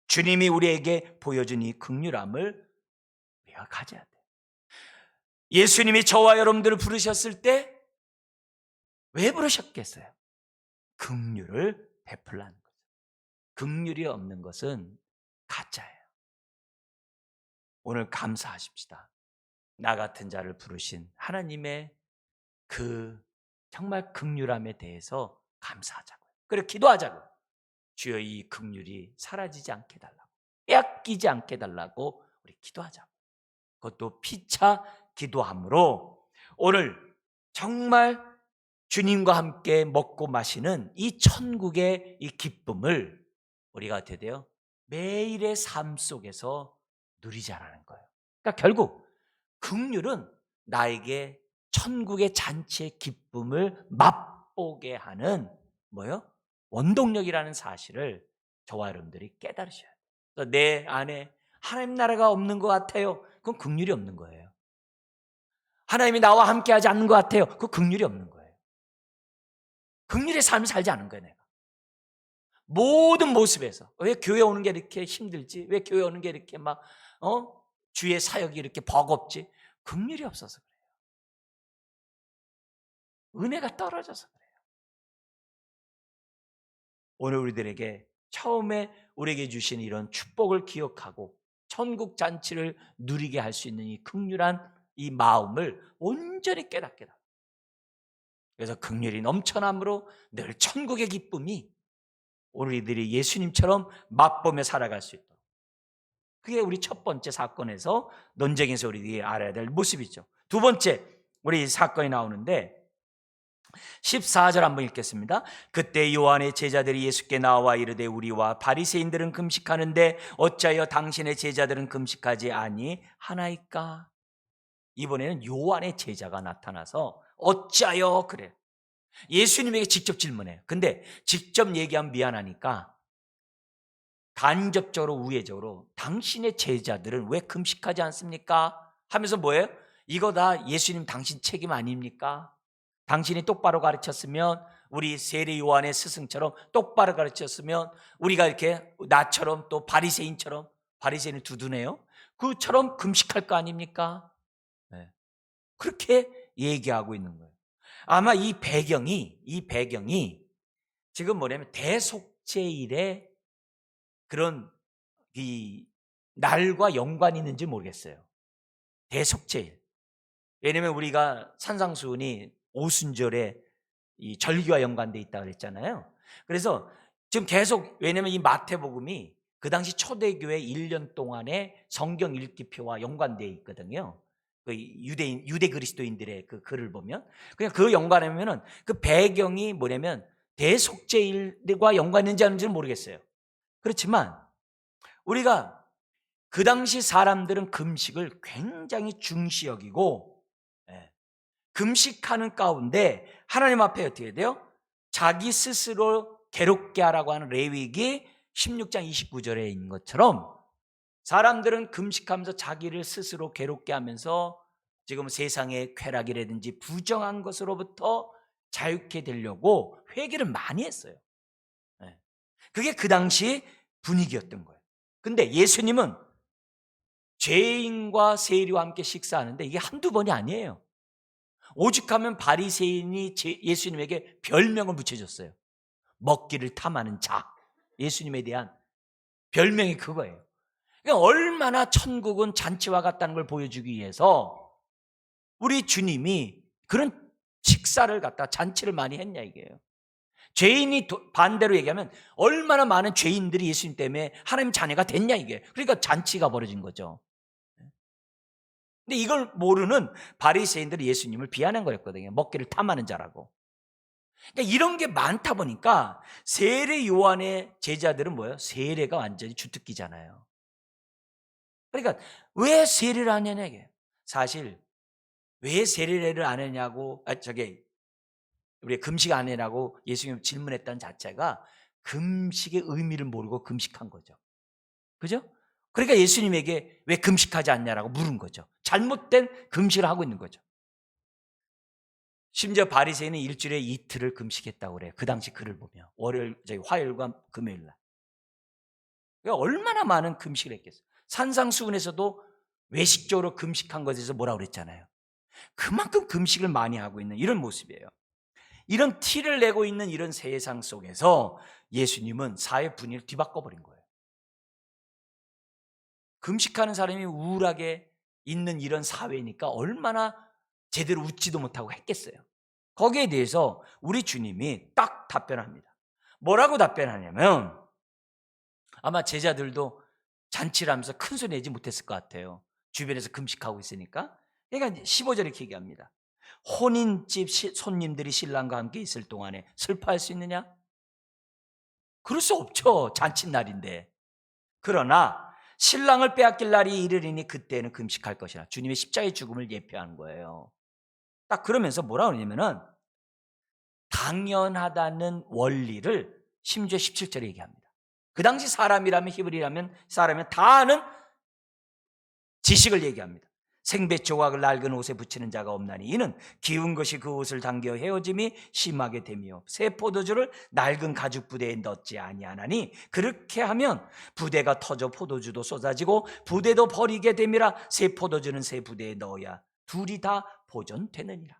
주님이 우리에게 보여준 이 긍휼함을 우리가 가져야 돼요. 예수님이 저와 여러분들을 부르셨을 때 왜 부르셨겠어요? 긍휼을 베풀라는 거죠. 긍휼이 없는 것은 가짜예요. 오늘 감사하십시다. 나 같은 자를 부르신 하나님의 그 정말 긍휼함에 대해서 감사하자고요. 그리고 기도하자고요. 주여 이 긍휼이 사라지지 않게 달라고, 빼앗기지 않게 달라고 우리 기도하자고. 그것도 피차 기도함으로 오늘 정말 주님과 함께 먹고 마시는 이 천국의 이 기쁨을 우리가 어떻게 돼요? 매일의 삶 속에서 누리자라는 거예요. 그러니까 결국 긍휼은 나에게 천국의 잔치의 기쁨을 맛보게 하는 뭐요? 원동력이라는 사실을 저와 여러분들이 깨달으셔야 돼요. 내 안에 하나님 나라가 없는 것 같아요. 그건 긍휼이 없는 거예요. 하나님이 나와 함께 하지 않는 것 같아요. 그 긍휼이 없는 거예요. 긍휼의 삶을 살지 않은 거예요, 내가. 모든 모습에서. 왜 교회 오는 게 이렇게 힘들지? 왜 교회 오는 게 이렇게 막, 주의 사역이 이렇게 버겁지? 긍휼이 없어서 그래요. 은혜가 떨어져서 그래요. 오늘 우리들에게 처음에 우리에게 주신 이런 축복을 기억하고 천국 잔치를 누리게 할 수 있는 이 긍휼한 이 마음을 온전히 깨닫게 다. 그래서 긍휼이 넘쳐남으로 늘 천국의 기쁨이 우리들이 예수님처럼 맛보며 살아갈 수 있도록. 그게 우리 첫 번째 사건에서 논쟁에서 우리들이 알아야 될 모습이죠. 두 번째 우리 사건이 나오는데 14절 한번 읽겠습니다. 그때 요한의 제자들이 예수께 나와 이르되 우리와 바리새인들은 금식하는데 어찌하여 당신의 제자들은 금식하지 아니하나이까? 이번에는 요한의 제자가 나타나서 어찌하여 그래. 예수님에게 직접 질문해요. 근데 직접 얘기하면 미안하니까 간접적으로 우회적으로 당신의 제자들은 왜 금식하지 않습니까? 하면서 뭐예요? 이거 다 예수님 당신 책임 아닙니까? 당신이 똑바로 가르쳤으면 우리 세례 요한의 스승처럼 똑바로 가르쳤으면 우리가 이렇게 나처럼 또 바리새인처럼 바리새인을 두두네요. 그처럼 금식할 거 아닙니까? 네. 그렇게 얘기하고 있는 거예요. 아마 이 배경이 지금 뭐냐면 대속죄일의 그런 이 날과 연관이 있는지 모르겠어요. 대속죄일. 왜냐면 우리가 산상수훈이 오순절에 이 절기와 연관돼 있다고 그랬잖아요. 그래서 지금 계속 왜냐면 이 마태복음이 그 당시 초대교회 1년 동안의 성경 읽기표와 연관되어 있거든요. 그 유대 그리스도인들의 그 글을 보면 그냥 그 연관하면은 그 배경이 뭐냐면 대속죄일과 연관있는지 아닌지는 모르겠어요. 그렇지만 우리가 그 당시 사람들은 금식을 굉장히 중시 여기고 금식하는 가운데 하나님 앞에 어떻게 돼요? 자기 스스로 괴롭게 하라고 하는 레위기 16장 29절에 있는 것처럼 사람들은 금식하면서 자기를 스스로 괴롭게 하면서 지금 세상의 쾌락이라든지 부정한 것으로부터 자유케 되려고 회개를 많이 했어요. 그게 그 당시 분위기였던 거예요. 근데 예수님은 죄인과 세리와 함께 식사하는데 이게 한두 번이 아니에요. 오죽하면 바리새인이 예수님에게 별명을 붙여줬어요. 먹기를 탐하는 자. 예수님에 대한 별명이 그거예요. 그러니까 얼마나 천국은 잔치와 같다는 걸 보여주기 위해서 우리 주님이 그런 식사를 갖다 잔치를 많이 했냐 이게요. 죄인이 반대로 얘기하면 얼마나 많은 죄인들이 예수님 때문에 하나님 자녀가 됐냐 이게. 그러니까 잔치가 벌어진 거죠. 근데 이걸 모르는 바리새인들이 예수님을 비하는 거였거든요. 먹기를 탐하는 자라고. 그러니까 이런 게 많다 보니까 세례 요한의 제자들은 뭐예요? 세례가 완전히 주특기잖아요. 그러니까 왜 세례를 안 하냐 이게. 사실 왜 세례를 안 하냐고 우리 금식 안 해라고 예수님 질문했다는 자체가 금식의 의미를 모르고 금식한 거죠. 그죠? 그러니까 예수님에게 왜 금식하지 않냐라고 물은 거죠. 잘못된 금식을 하고 있는 거죠. 심지어 바리새인은 일주일에 이틀을 금식했다고 그래요. 그 당시 글을 보면 화요일과 금요일 날. 그러니까 얼마나 많은 금식을 했겠어요. 산상수훈에서도 외식적으로 금식한 것에 대해서 뭐라고 그랬잖아요. 그만큼 금식을 많이 하고 있는 이런 모습이에요. 이런 티를 내고 있는 이런 세상 속에서 예수님은 사회 분위기를 뒤바꿔버린 거예요. 금식하는 사람이 우울하게 있는 이런 사회니까 얼마나 제대로 웃지도 못하고 했겠어요. 거기에 대해서 우리 주님이 딱 답변합니다. 뭐라고 답변하냐면 아마 제자들도 잔치를 하면서 큰 소리 내지 못했을 것 같아요. 주변에서 금식하고 있으니까. 그러니까 15절에 이렇게 얘기합니다. 혼인집 손님들이 신랑과 함께 있을 동안에 슬퍼할 수 있느냐? 그럴 수 없죠. 잔칫날인데. 그러나 신랑을 빼앗길 날이 이르리니 그때는 금식할 것이라. 주님의 십자가의 죽음을 예표하는 거예요. 딱 그러면서 뭐라고 그러냐면은 당연하다는 원리를 심지어 17절에 얘기합니다. 그 당시 사람이라면 히브리라면 사람이면 다 아는 지식을 얘기합니다. 생배 조각을 낡은 옷에 붙이는 자가 없나니 이는 기운 것이 그 옷을 당겨 헤어짐이 심하게 되며 새 포도주를 낡은 가죽 부대에 넣지 아니하나니 그렇게 하면 부대가 터져 포도주도 쏟아지고 부대도 버리게 됨이라 새 포도주는 새 부대에 넣어야 둘이 다 보존되느니라.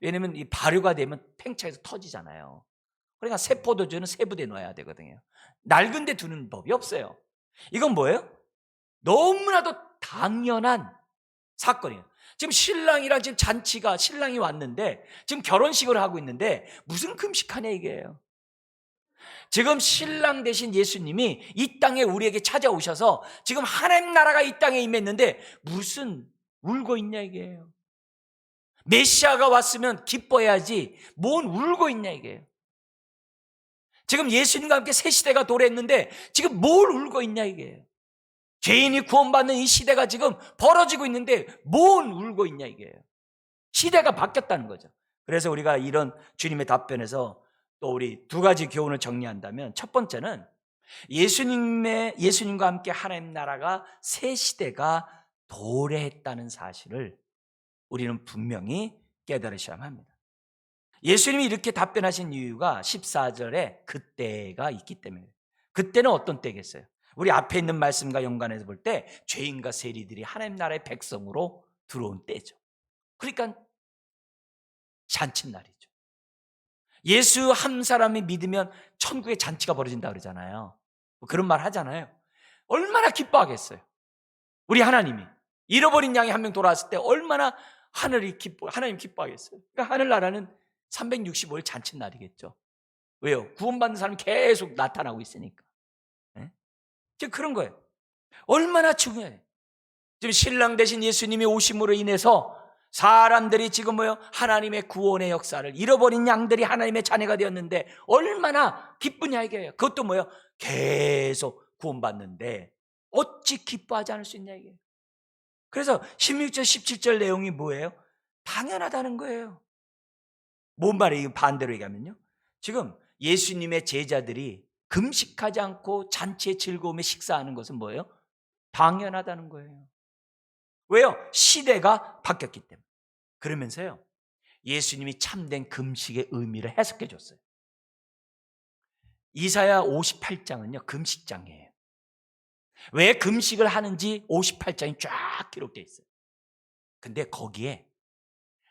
왜냐하면 이 발효가 되면 팽창해서 터지잖아요. 그러니까 새 포도주는 새 부대에 넣어야 되거든요. 낡은 데 두는 법이 없어요. 이건 뭐예요? 너무나도 당연한 사건이에요. 지금 신랑이랑 지금 잔치가 신랑이 왔는데 지금 결혼식을 하고 있는데 무슨 금식하냐 이게요. 지금 신랑 되신 예수님이 이 땅에 우리에게 찾아오셔서 지금 하나님 나라가 이 땅에 임했는데 무슨 울고 있냐 이게요. 메시아가 왔으면 기뻐해야지 뭔 울고 있냐 이게요. 지금 예수님과 함께 새 시대가 도래했는데 지금 뭘 울고 있냐 이게요. 죄인이 구원받는 이 시대가 지금 벌어지고 있는데 뭔 울고 있냐 이게요. 시대가 바뀌었다는 거죠. 그래서 우리가 이런 주님의 답변에서 또 우리 두 가지 교훈을 정리한다면 첫 번째는 예수님과 함께 하나님 나라가 새 시대가 도래했다는 사실을 우리는 분명히 깨달으셔야 합니다. 예수님이 이렇게 답변하신 이유가 14절에 그때가 있기 때문에. 그때는 어떤 때겠어요? 우리 앞에 있는 말씀과 연관해서 볼 때 죄인과 세리들이 하나님 나라의 백성으로 들어온 때죠. 그러니까 잔칫날이죠. 예수 한 사람이 믿으면 천국에 잔치가 벌어진다 그러잖아요. 그런 말 하잖아요. 얼마나 기뻐하겠어요. 우리 하나님이 잃어버린 양이 한 명 돌아왔을 때 얼마나 하나님 기뻐하겠어요. 그러니까 하늘나라는 365일 잔칫날이겠죠. 왜요? 구원받는 사람이 계속 나타나고 있으니까. 지금 그런 거예요. 얼마나 중요해. 지금 신랑 되신 예수님이 오심으로 인해서 사람들이 지금 하나님의 구원의 역사를 잃어버린 양들이 하나님의 자녀가 되었는데 얼마나 기쁘냐 이게요. 그것도 계속 구원받는데 어찌 기뻐하지 않을 수 있냐 이게요. 그래서 16절 17절 내용이 뭐예요? 당연하다는 거예요. 뭔 말이에요? 반대로 얘기하면요. 지금 예수님의 제자들이 금식하지 않고 잔치의 즐거움에 식사하는 것은 뭐예요? 당연하다는 거예요. 왜요? 시대가 바뀌었기 때문에. 그러면서요, 예수님이 참된 금식의 의미를 해석해 줬어요. 이사야 58장은요, 금식장이에요. 왜 금식을 하는지 58장이 쫙 기록되어 있어요. 근데 거기에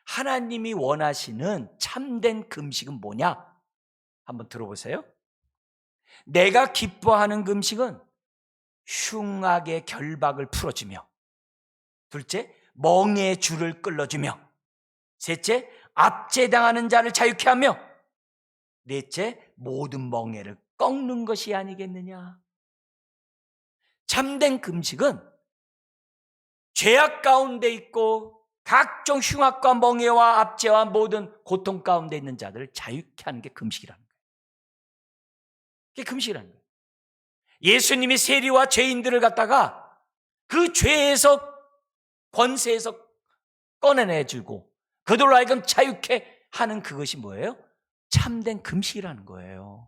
하나님이 원하시는 참된 금식은 뭐냐? 한번 들어보세요. 내가 기뻐하는 금식은 흉악의 결박을 풀어주며, 둘째, 멍에의 줄을 끌어주며, 셋째, 압제당하는 자를 자유케 하며, 넷째, 모든 멍에를 꺾는 것이 아니겠느냐. 참된 금식은 죄악 가운데 있고 각종 흉악과 멍에와 압제와 모든 고통 가운데 있는 자들을 자유케 하는 게 금식이라는 거예요. 그게 금식이라는 거예요. 예수님이 세리와 죄인들을 갖다가 그 죄에서 권세에서 꺼내내주고 그들로 하여금 자유케 하는 그것이 뭐예요? 참된 금식이라는 거예요.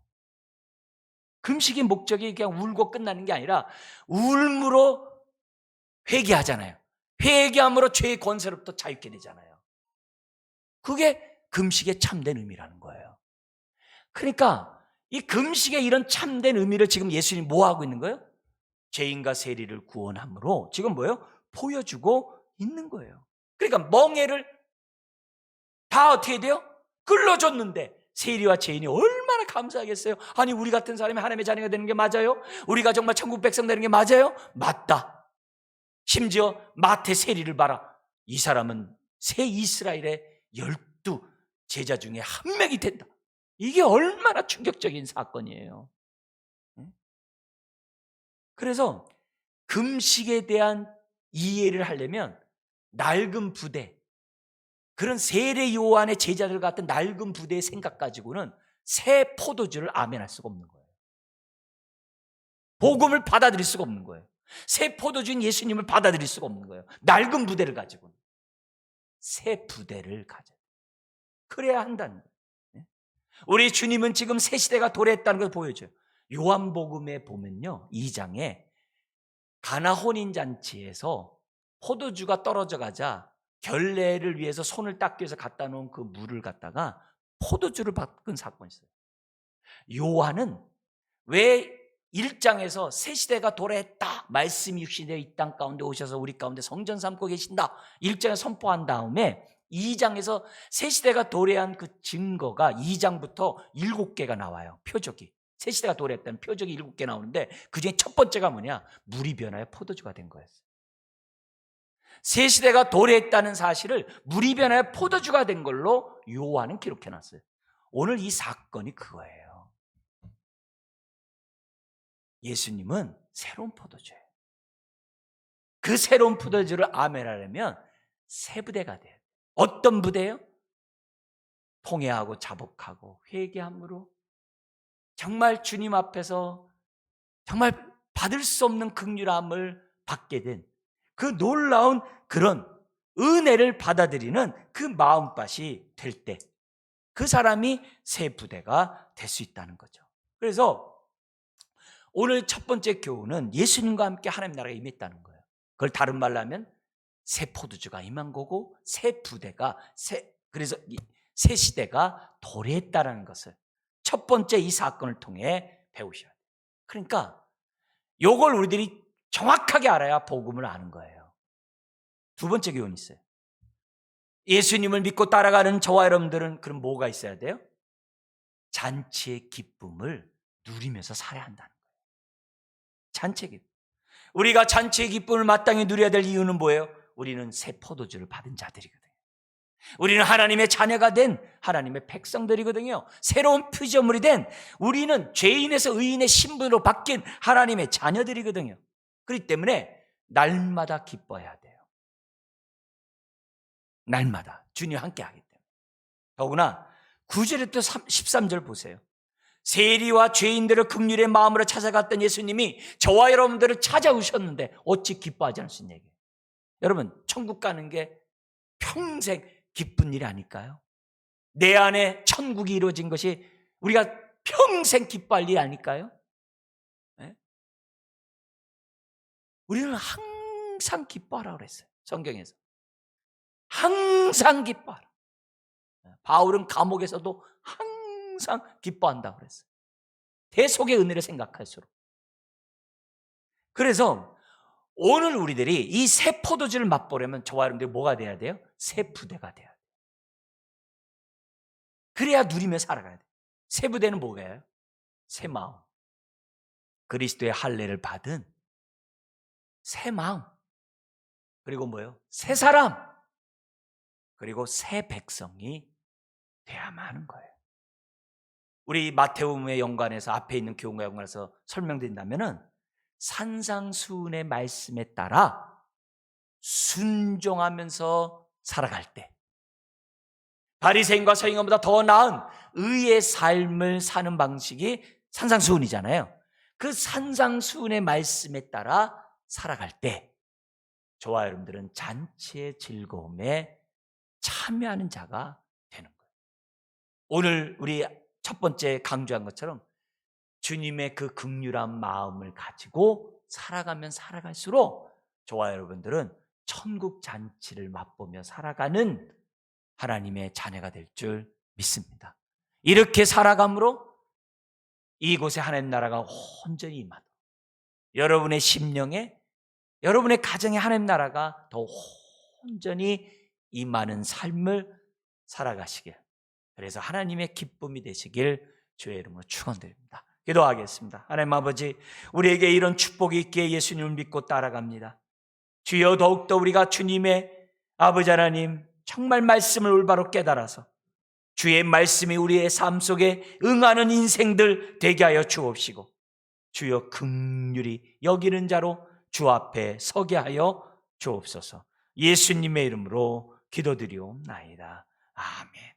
금식의 목적이 그냥 울고 끝나는 게 아니라 울므로 회개하잖아요. 회개함으로 죄의 권세로부터 자유케 되잖아요. 그게 금식의 참된 의미라는 거예요. 그러니까 이 금식의 이런 참된 의미를 지금 예수님이 뭐 하고 있는 거예요? 죄인과 세리를 구원함으로 지금 뭐예요? 보여주고 있는 거예요. 그러니까 멍에를 다 어떻게 돼요? 끌어줬는데 세리와 죄인이 얼마나 감사하겠어요. 아니 우리 같은 사람이 하나님의 자녀가 되는 게 맞아요? 우리가 정말 천국 백성 되는 게 맞아요? 맞다. 심지어 마태 세리를 봐라. 이 사람은 새 이스라엘의 12 제자 중에 한 명이 된다. 이게 얼마나 충격적인 사건이에요. 그래서 금식에 대한 이해를 하려면 낡은 부대, 그런 세례 요한의 제자들 같은 낡은 부대의 생각 가지고는 새 포도주를 아멘할 수가 없는 거예요. 복음을 받아들일 수가 없는 거예요. 새 포도주인 예수님을 받아들일 수가 없는 거예요. 낡은 부대를 가지고는. 새 부대를 가져야 돼요. 그래야 한다는 거예요. 우리 주님은 지금 새 시대가 도래했다는 걸 보여줘요. 요한복음에 보면요, 2장에 가나 혼인잔치에서 포도주가 떨어져 가자 결례를 위해서 손을 닦기 위해서 갖다 놓은 그 물을 갖다가 포도주를 바꾼 사건이 있어요. 요한은 왜 1장에서 새 시대가 도래했다, 말씀이 육신되어 이 땅 가운데 오셔서 우리 가운데 성전 삼고 계신다 1장에 선포한 다음에 2장에서 새 시대가 도래한 그 증거가 2장부터 7개가 나와요. 표적이, 새 시대가 도래했다는 표적이 7개 나오는데 그중에 첫 번째가 뭐냐, 물이 변하여 포도주가 된 거였어요. 새 시대가 도래했다는 사실을 물이 변하여 포도주가 된 걸로 요한은 기록해놨어요. 오늘 이 사건이 그거예요. 예수님은 새로운 포도주예요. 그 새로운 포도주를 아멘하려면 새 부대가 돼요. 어떤 부대요? 통회하고 자복하고 회개함으로 정말 주님 앞에서 정말 받을 수 없는 긍휼함을 받게 된 그 놀라운 그런 은혜를 받아들이는 그 마음밭이 될 때 그 사람이 새 부대가 될 수 있다는 거죠. 그래서 오늘 첫 번째 교훈은 예수님과 함께 하나님 나라가 임했다는 거예요. 그걸 다른 말로 하면 새 포도주가 임한 거고 새 부대가 그래서 새 시대가 도래했다는 것을 첫 번째 이 사건을 통해 배우셔야 돼요. 그러니까 이걸 우리들이 정확하게 알아야 복음을 아는 거예요. 두 번째 교훈이 있어요. 예수님을 믿고 따라가는 저와 여러분들은 그럼 뭐가 있어야 돼요? 잔치의 기쁨을 누리면서 살아야 한다는 거예요. 잔치의 기쁨. 우리가 잔치의 기쁨을 마땅히 누려야 될 이유는 뭐예요? 우리는 새 포도주를 받은 자들이거든요. 우리는 하나님의 자녀가 된 하나님의 백성들이거든요. 새로운 피조물이 된 우리는 죄인에서 의인의 신분으로 바뀐 하나님의 자녀들이거든요. 그렇기 때문에 날마다 기뻐해야 돼요. 날마다 주님과 함께 하기 때문에. 더구나 9절부터 13절 보세요. 세리와 죄인들을 긍휼의 마음으로 찾아갔던 예수님이 저와 여러분들을 찾아오셨는데 어찌 기뻐하지 않을 수 있는 얘기예요. 여러분, 천국 가는 게 평생 기쁜 일이 아닐까요? 내 안에 천국이 이루어진 것이 우리가 평생 기뻐할 일이 아닐까요? 네? 우리는 항상 기뻐하라고 그랬어요. 성경에서. 항상 기뻐하라. 바울은 감옥에서도 항상 기뻐한다고 그랬어요. 대속의 은혜를 생각할수록. 그래서 오늘 우리들이 이 새 포도주를 맛보려면 저와 여러분들이 뭐가 돼야 돼요? 새 부대가 돼야 돼요. 그래야 누리며 살아가야 돼요. 새 부대는 뭐예요? 새 마음. 그리스도의 할례를 받은 새 마음. 그리고 뭐예요? 새 사람. 그리고 새 백성이 돼야만 하는 거예요. 우리 마태복음의 연관해서 앞에 있는 교훈과 연관해서 설명드린다면은 산상수훈의 말씀에 따라 순종하면서 살아갈 때 바리새인과 서인관보다 더 나은 의의 삶을 사는 방식이 산상수훈이잖아요. 그 산상수훈의 말씀에 따라 살아갈 때 저와 여러분들은 잔치의 즐거움에 참여하는 자가 되는 거예요. 오늘 우리 첫 번째 강조한 것처럼 주님의 그 긍휼한 마음을 가지고 살아가면 살아갈수록 저와 여러분들은 천국 잔치를 맛보며 살아가는 하나님의 자녀가 될 줄 믿습니다. 이렇게 살아감으로 이곳에 하나님 나라가 온전히 임하도록 여러분의 심령에 여러분의 가정에 하나님 나라가 더 온전히 임하는 삶을 살아가시길, 그래서 하나님의 기쁨이 되시길 주의 이름으로 축원드립니다. 기도하겠습니다. 하나님 아버지, 우리에게 이런 축복이 있기에 예수님을 믿고 따라갑니다. 주여, 더욱더 우리가 주님의 아버지 하나님 정말 말씀을 올바로 깨달아서 주의 말씀이 우리의 삶 속에 응하는 인생들 되게 하여 주옵시고, 주여 긍휼히 여기는 자로 주 앞에 서게 하여 주옵소서. 예수님의 이름으로 기도드리옵나이다. 아멘.